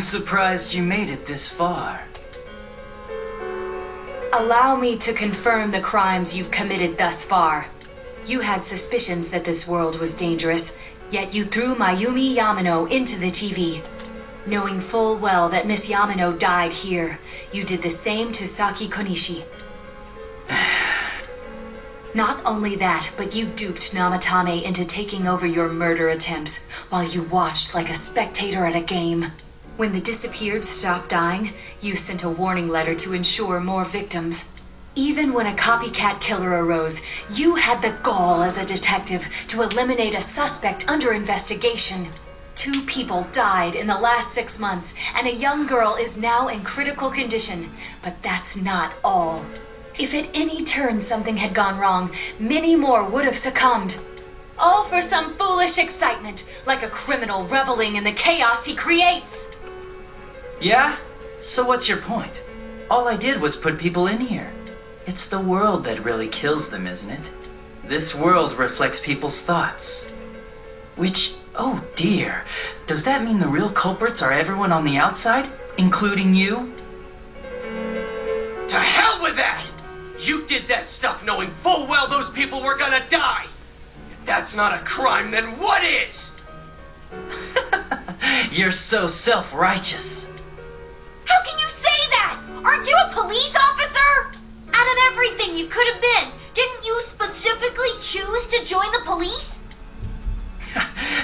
surprised you made it this far. Allow me to confirm the crimes you've committed thus far. You had suspicions that this world was dangerous, yet you threw Mayumi Yamano into the TV. Knowing full well that Miss Yamano died here, you did the same to Saki Konishi. Not only that, but you duped Namatame into taking over your murder attempts while you watched like a spectator at a game. When the disappeared stopped dying, you sent a warning letter to ensure more victims. Even when a copycat killer arose, you had the gall as a detective to eliminate a suspect under investigation. 2 people died in the last 6 months, and a young girl is now in critical condition. But that's not all. If at any turn something had gone wrong, many more would have succumbed. All for some foolish excitement, like a criminal reveling in the chaos he creates. Yeah? So what's your point? All I did was put people in here. It's the world that really kills them, isn't it? This world reflects people's thoughts. Which, oh dear, does that mean the real culprits are everyone on the outside, including you? To hell with that! You did that stuff knowing full well those people were gonna die! If that's not a crime, then what is? You're so self-righteous. How can you say that? Aren't you a police officer? Out of everything you could have been, didn't you specifically choose to join the police?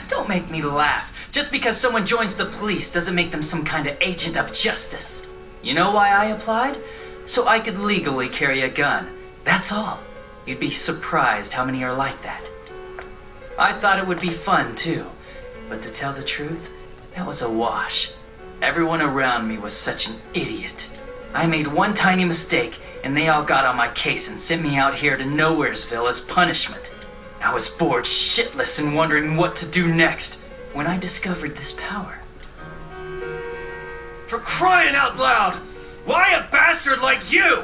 Don't make me laugh. Just because someone joins the police doesn't make them some kind of agent of justice. You know why I applied? So I could legally carry a gun. That's all. You'd be surprised how many are like that. I thought it would be fun too, but to tell the truth, that was a wash. Everyone around me was such an idiot. I made one tiny mistake, and they all got on my case and sent me out here to Nowheresville as punishment. I was bored shitless and wondering what to do next when I discovered this power. For crying out loud! Why a bastard like you?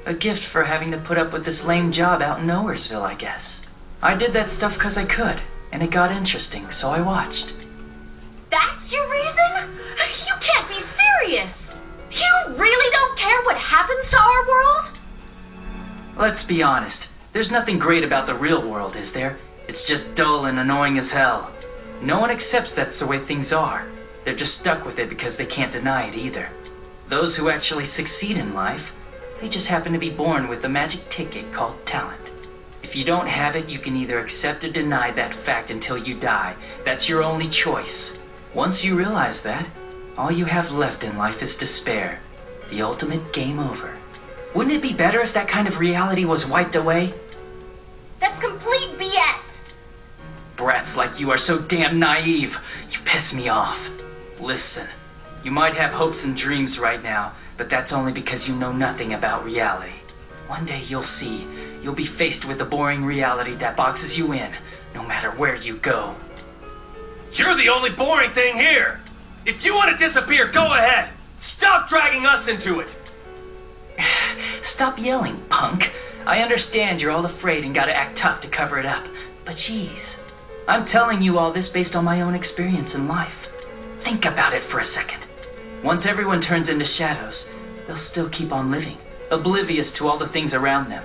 A gift for having to put up with this lame job out in Nowheresville, I guess. I did that stuff because I could, and it got interesting, so I watched. That's your reason? You can't be serious! You really don't care what happens to our world? Let's be honest. There's nothing great about the real world, is there? It's just dull and annoying as hell. No one accepts that's the way things are. They're just stuck with it because they can't deny it either. Those who actually succeed in life, they just happen to be born with a magic ticket called talent. If you don't have it, you can either accept or deny that fact until you die. That's your only choice. Once you realize that, all you have left in life is despair. The ultimate game over. Wouldn't it be better if that kind of reality was wiped away? That's complete BS! Brats like you are so damn naive. You piss me off. Listen, you might have hopes and dreams right now, but that's only because you know nothing about reality. One day you'll see. You'll be faced with a boring reality that boxes you in, no matter where you go. You're the only boring thing here! If you want to disappear, go ahead! Stop dragging us into it! Stop yelling, punk. I understand you're all afraid and gotta act tough to cover it up, but geez. I'm telling you all this based on my own experience in life. Think about it for a second. Once everyone turns into shadows, they'll still keep on living, oblivious to all the things around them.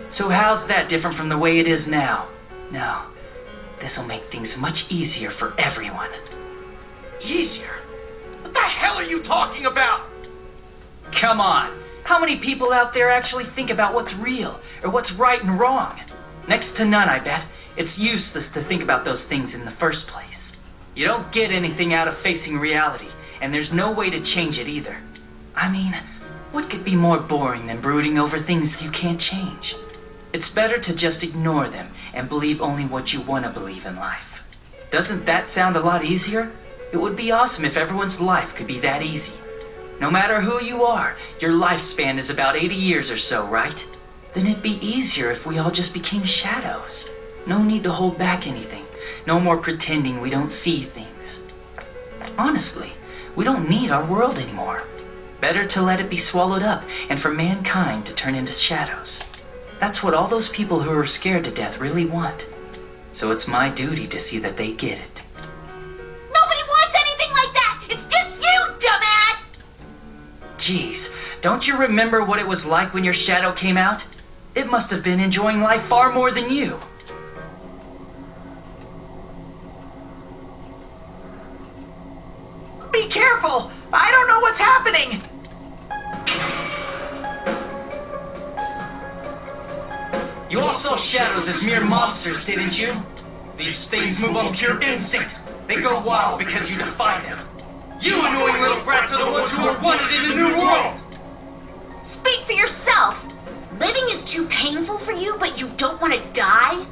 So how's that different from the way it is now? No, this'll make things much easier for everyone. Easier? What the hell are you talking about? Come on. How many people out there actually think about what's real, or what's right and wrong? Next to none, I bet. It's useless to think about those things in the first place. You don't get anything out of facing reality, and there's no way to change it either. I mean, what could be more boring than brooding over things you can't change? It's better to just ignore them and believe only what you want to believe in life. Doesn't that sound a lot easier? It would be awesome if everyone's life could be that easy. No matter who you are, your lifespan is about 80 years or so, right? Then it'd be easier if we all just became shadows. No need to hold back anything. No more pretending we don't see things. Honestly, we don't need our world anymore. Better to let it be swallowed up and for mankind to turn into shadows. That's what all those people who are scared to death really want. So it's my duty to see that they get it. Nobody wants anything like that! It's just you Geez, don't you remember what it was like when your shadow came out? It must have been enjoying life far more than you. Be careful! I don't know what's happening! You all saw shadows as mere monsters, didn't you? These things move on pure instinct. They go wild because you defy them. You annoying little brats are the ones who are wanted in the new world! Speak for yourself! Living is too painful for you, but you don't want to die?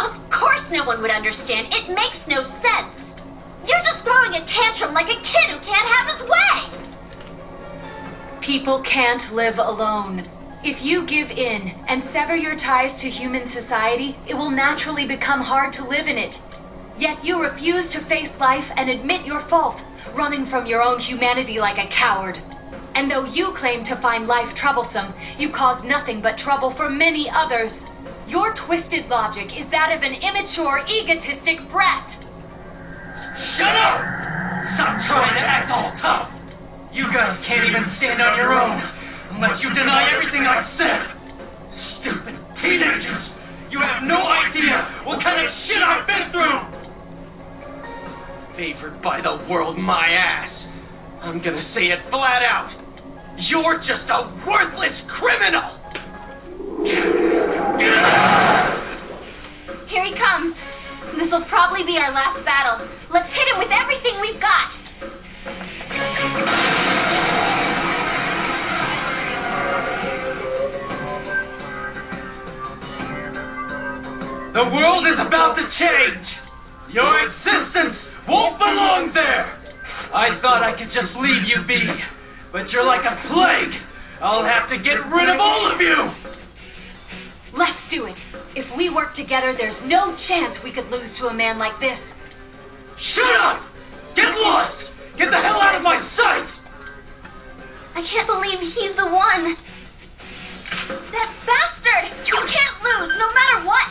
Of course no one would understand. It makes no sense. You're just throwing a tantrum like a kid who can't have his way! People can't live alone. If you give in and sever your ties to human society, it will naturally become hard to live in it. Yet you refuse to face life and admit your fault, running from your own humanity like a coward. And though you claim to find life troublesome, you cause nothing but trouble for many others. Your twisted logic is that of an immature, egotistic brat. Shut up! Stop trying to act all tough! You guys can't even stand on your own, unless you deny everything I've said! Stupid teenagers! You have no idea what kind of shit I've been through! Favored by the world, my ass. I'm gonna say it flat out. You're just a worthless criminal! Here he comes. This'll probably be our last battle. Let's hit him with everything we've got. The world is about to change! Your existence won't belong there! I thought I could just leave you be, but you're like a plague! I'll have to get rid of all of you! Let's do it. If we work together, there's no chance we could lose to a man like this. Shut up! Get lost! Get the hell out of my sight! I can't believe he's the one. That bastard! We can't lose, no matter what!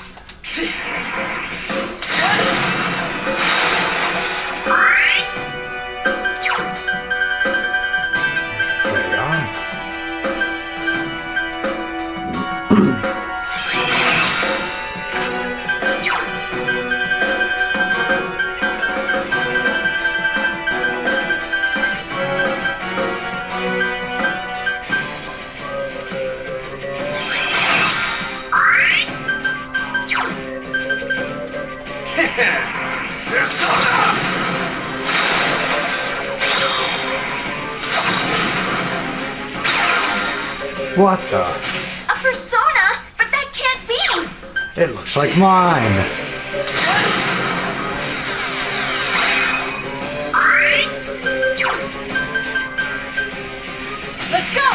What the? A persona? But that can't be! It looks like mine. Let's go!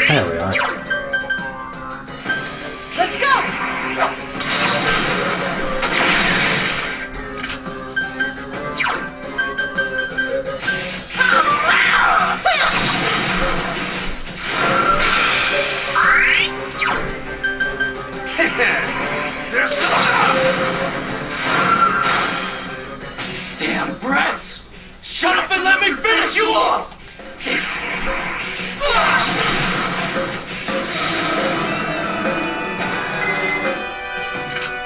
There we are. Let's go! Damn brats! Shut up and let me finish you off!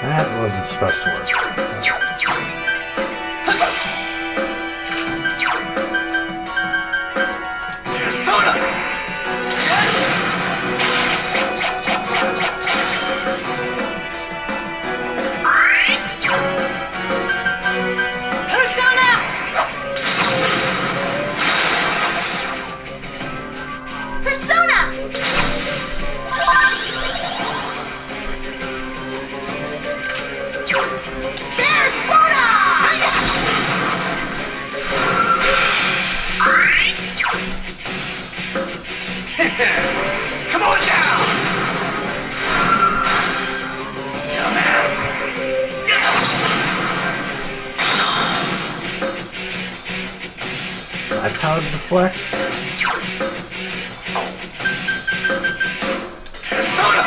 That wasn't supposed to work. Persona! Persona! Persona! flex? Persona!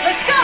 Let's go!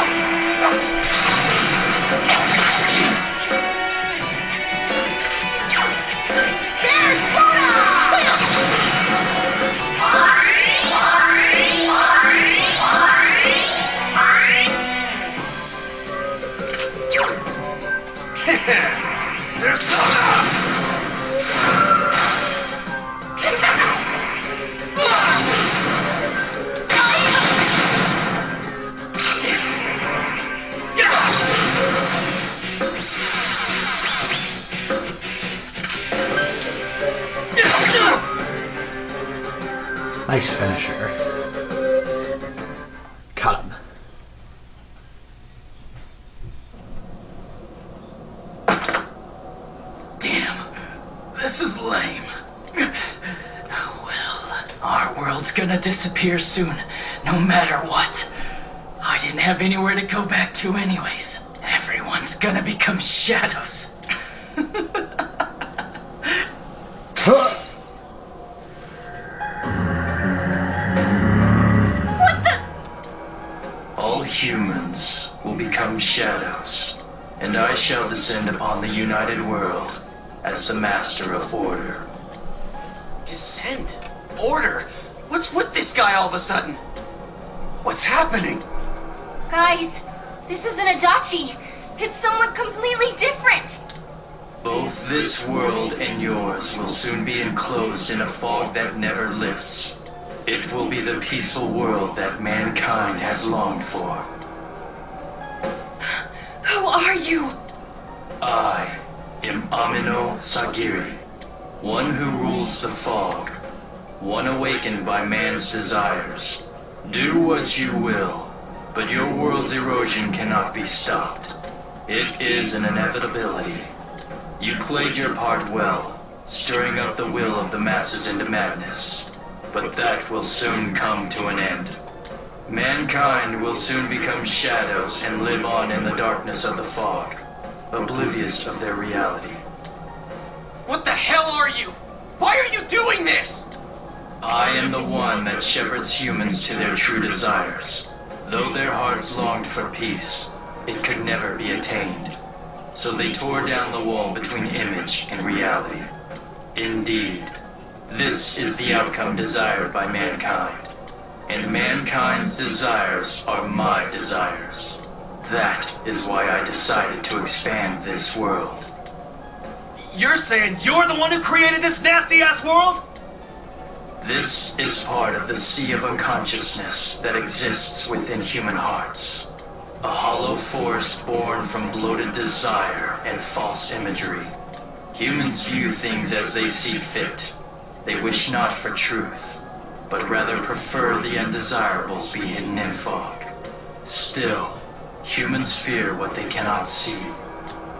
Nice finisher. Cut him. Damn, this is lame. Well, our world's gonna disappear soon, no matter what. I didn't have anywhere to go back to anyways. Everyone's gonna become shadows. All humans will become shadows, and I shall descend upon the united world as the master of order. Descend? Order? What's with this guy all of a sudden? What's happening? Guys, this isn't Adachi. It's someone completely different. Both this world and yours will soon be enclosed in a fog that never lifts. It will be the peaceful world that mankind has longed for. Who are you? I am Ameno-sagiri, one who rules the fog, one awakened by man's desires. Do what you will, but your world's erosion cannot be stopped. It is an inevitability. You played your part well, stirring up the will of the masses into madness. But that will soon come to an end. Mankind will soon become shadows and live on in the darkness of the fog, oblivious of their reality. What the hell are you? Why are you doing this? I am the one that shepherds humans to their true desires. Though their hearts longed for peace, it could never be attained. So they tore down the wall between image and reality. Indeed, this is the outcome desired by mankind. And mankind's desires are my desires. That is why I decided to expand this world. You're saying you're the one who created this nasty-ass world? This is part of the sea of unconsciousness that exists within human hearts. A hollow forest born from bloated desire and false imagery. Humans view things as they see fit. They wish not for truth, but rather prefer the undesirables be hidden in fog. Still, humans fear what they cannot see.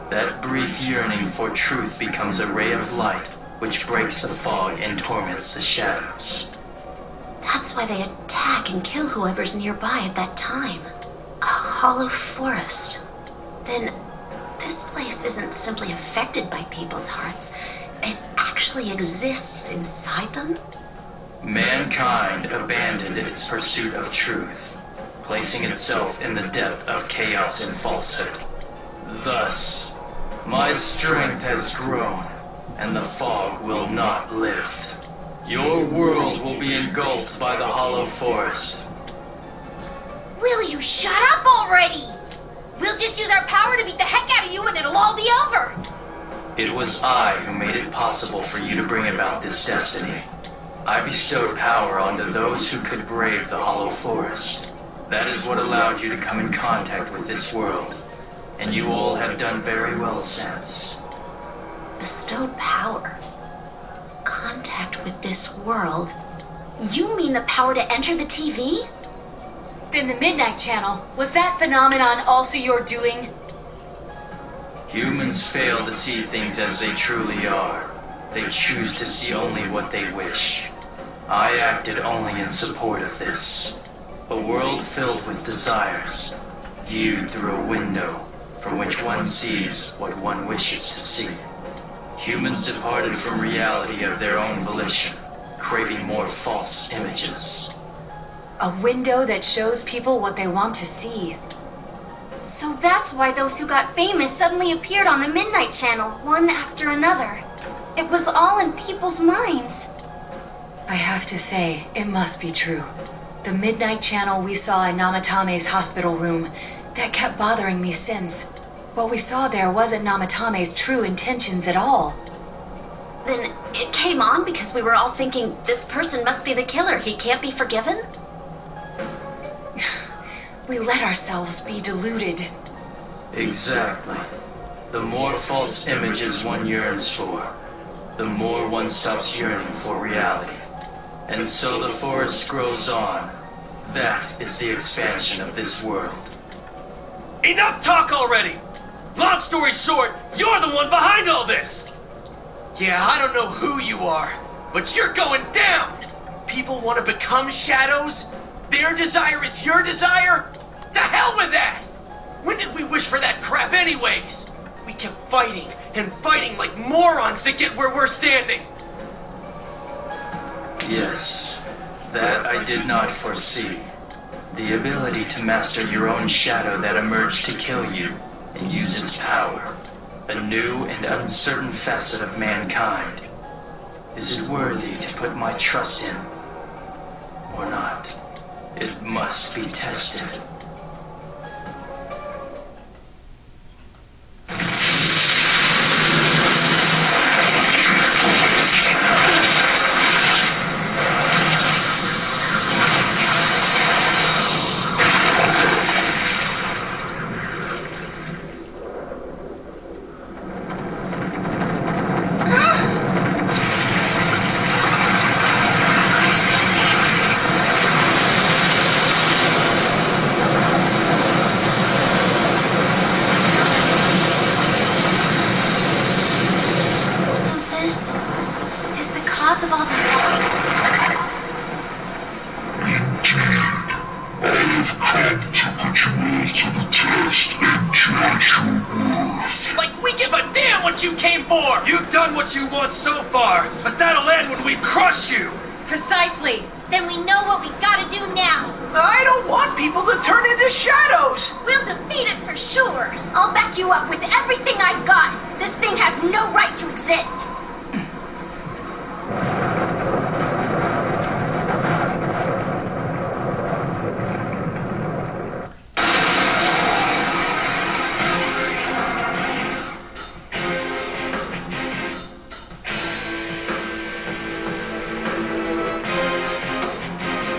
That brief yearning for truth becomes a ray of light, which breaks the fog and torments the shadows. That's why they attack and kill whoever's nearby at that time. A hollow forest. Then, this place isn't simply affected by people's hearts. It actually exists inside them? Mankind abandoned its pursuit of truth, placing itself in the depth of chaos and falsehood. Thus, my strength has grown, and the fog will not lift. Your world will be engulfed by the hollow forest. Will you shut up already? We'll just use our power to beat the heck out of you and it'll all be over. It was I who made it possible for you to bring about this destiny. I bestowed power onto those who could brave the hollow forest. That is what allowed you to come in contact with this world. And you all have done very well since. Bestowed power. Contact with this world. You mean the power to enter the TV? Then the Midnight Channel, was that phenomenon also your doing? Humans fail to see things as they truly are. They choose to see only what they wish. I acted only in support of this. A world filled with desires, viewed through a window, from which one sees what one wishes to see. Humans departed from reality of their own volition, craving more false images. A window that shows people what they want to see. So that's why those who got famous suddenly appeared on the Midnight Channel, one after another. It was all in people's minds. I have to say, it must be true. The Midnight Channel we saw in Namatame's hospital room, that kept bothering me since. What we saw there wasn't Namatame's true intentions at all. Then it came on because we were all thinking, this person must be the killer, he can't be forgiven? We let ourselves be deluded. Exactly. The more false images one yearns for, the more one stops yearning for reality. And so the forest grows on. That is the expansion of this world. Enough talk already! Long story short, you're the one behind all this! Yeah, I don't know who you are, but you're going down! People want to become shadows? Their desire is your desire? To hell with that! When did we wish for that crap anyways? We kept fighting and fighting like morons to get where we're standing! Yes, that I did not foresee. The ability to master your own shadow that emerged to kill you and use its power. A new and uncertain facet of mankind. Is it worthy to put my trust in? Or not? It must be tested. Of all the Like we give a damn what you came for! You've done what you want so far, but that'll end when we crush you! Precisely. Then we know what we gotta do now. I don't want people to turn into shadows! We'll defeat it for sure. I'll back you up with everything I've got. This thing has no right to exist.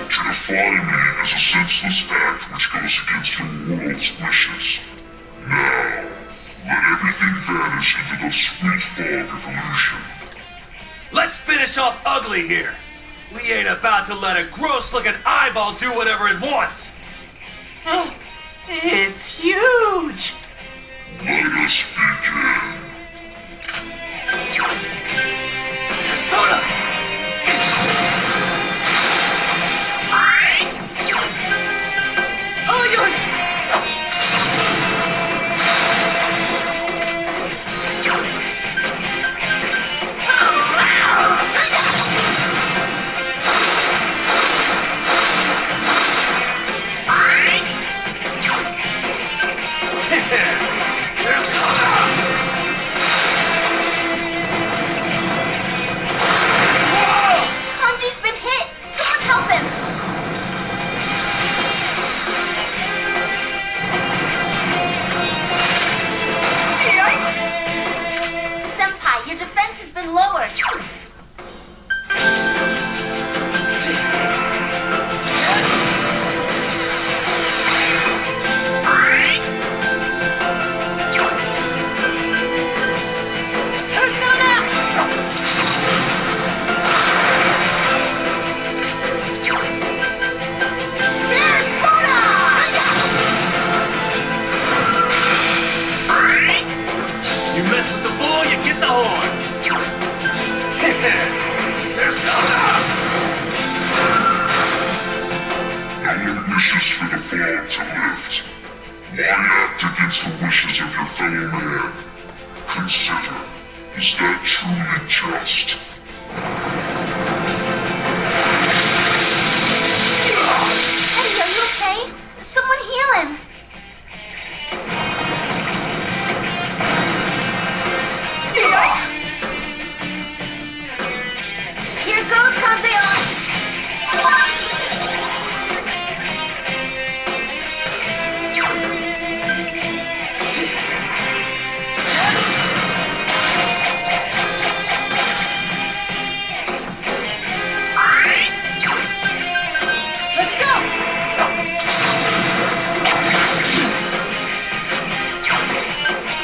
Defy me is a senseless act which goes against your world's wishes. Now, let everything vanish into the sweet fog of illusion. Let's finish off ugly here! We ain't about to let a gross-looking eyeball do whatever it wants! It's huge! Let us begin. Persona! All yours! Kanji's been hit. Someone help him. Yikes! Senpai, your defense has been lowered. You mess with the bull, you get the horns! Persona! No one wishes for the fog to lift. Why act against the wishes of your fellow man? Consider, is that truly just? Eddie, are you okay? Someone heal him! Yikes! Here goes, Kanzeon! Let's go!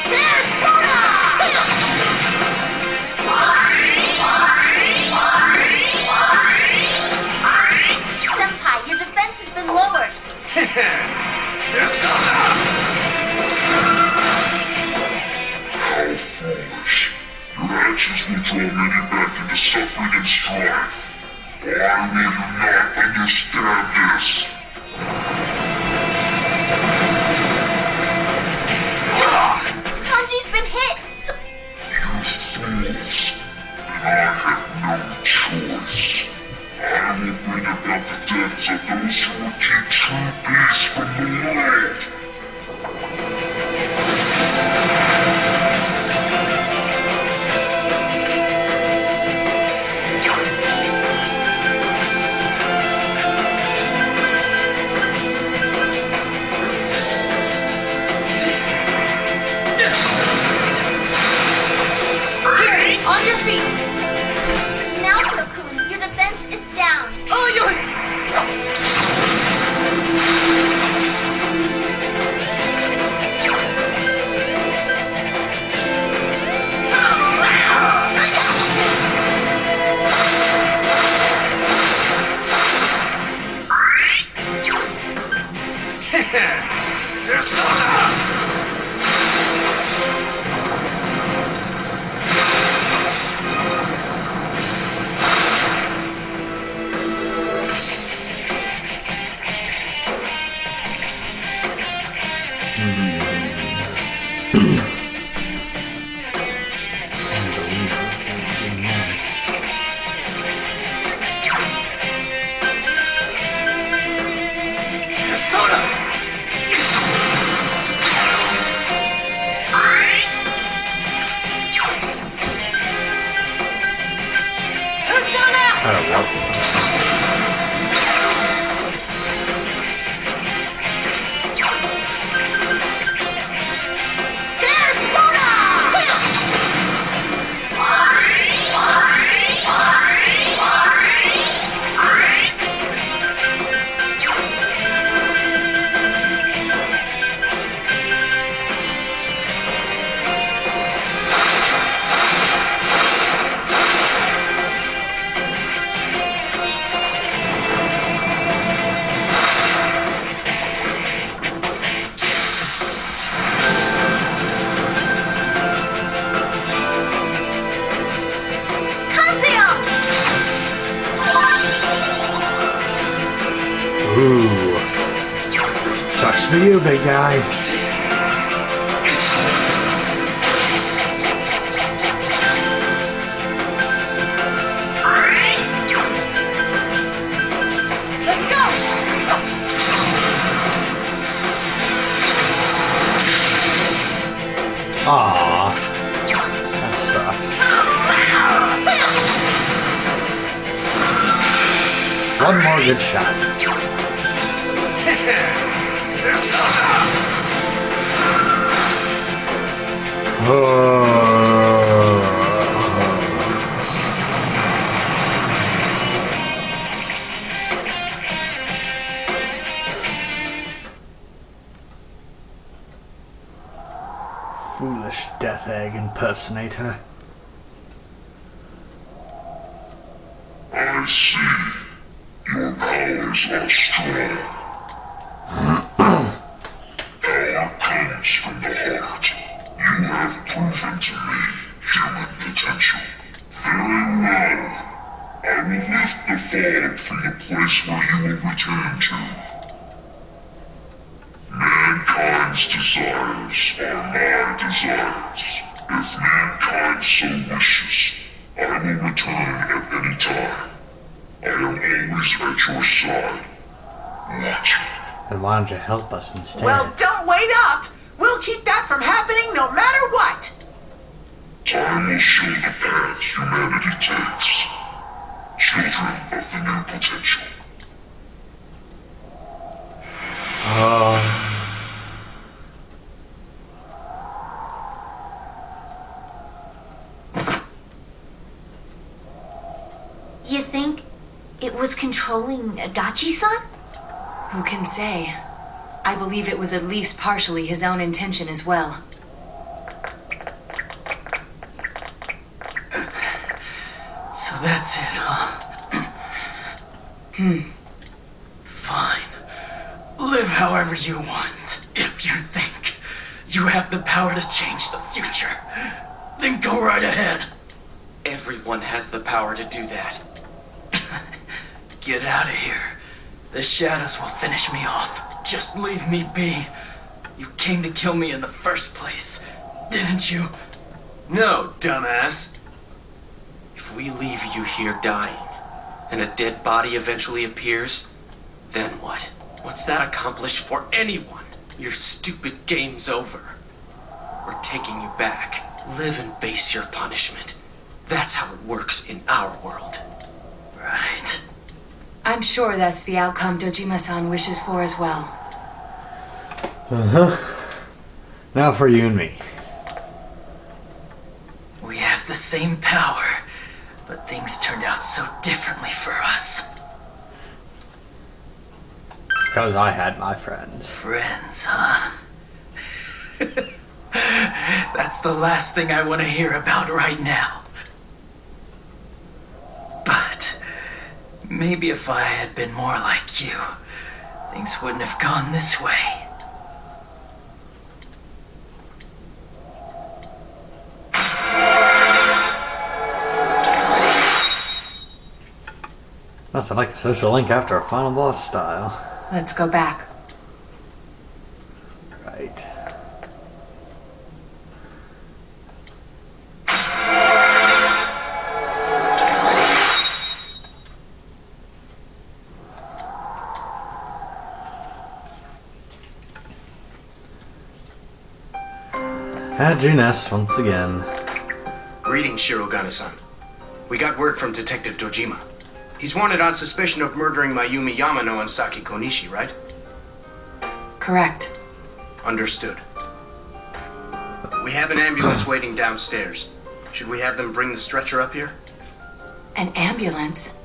There's Soda! Senpai, your defense has been lowered. There's Soda! How foolish. Your actions will draw many back into suffering and strife. Why will you not understand this? Kanji's been hit. You fools. And I have no choice. I will bring about the deaths of those who will keep true peace from the world. Here, on your feet. Now, Tokun, your defense is down. All yours. There's Soda! There's Soda! Persona! There's Soda! Kanzeon! Ooh. Sucks for you, big guy. Let's go! Aww. That sucks. One more good shot. There's Soda! Foolish Death Egg impersonator. I see. Your powers are strong. Power comes from the heart. You have proven to me human potential. Very well. I will lift the fog from the place where you will return to. Mankind Mankind's desires are my desires. If mankind so wishes, I will return at any time. I am always at your side, watching. And why don't you help us instead? Well, don't wait up! We'll keep that from happening no matter what! Time will show the path humanity takes. Children of the new potential. You think it was controlling Adachi-san? Who can say? I believe it was at least partially his own intention as well. So that's it, huh? Fine. Live however you want. If you think you have the power to change the future, then go right ahead. Everyone has the power to do that. Get out of here. The shadows will finish me off. Just leave me be. You came to kill me in the first place, didn't you? No, dumbass. If we leave you here dying, and a dead body eventually appears, then what? What's that accomplish for anyone? Your stupid game's over. We're taking you back. Live and face your punishment. That's how it works in our world. Right. I'm sure that's the outcome Dojima-san wishes for as well. Now for you and me. We have the same power, but things turned out so differently for us. Because I had my friends. Friends, huh? That's the last thing I want to hear about right now. But maybe if I had been more like you, things wouldn't have gone this way. Nothing like a social link after a final boss style. Let's go back. Right. Hajines once again. Greetings, Shirogane-san. We got word from Detective Dojima. He's wanted on suspicion of murdering Mayumi Yamano and Saki Konishi, right? Correct. Understood. We have an ambulance waiting downstairs. Should we have them bring the stretcher up here? An ambulance?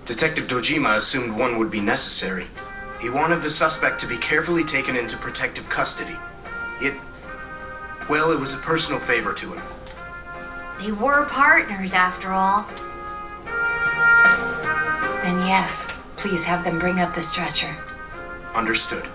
Detective Dojima assumed one would be necessary. He wanted the suspect to be carefully taken into protective custody. Well, it was a personal favor to him. They were partners, after all. Then yes, please have them bring up the stretcher. Understood.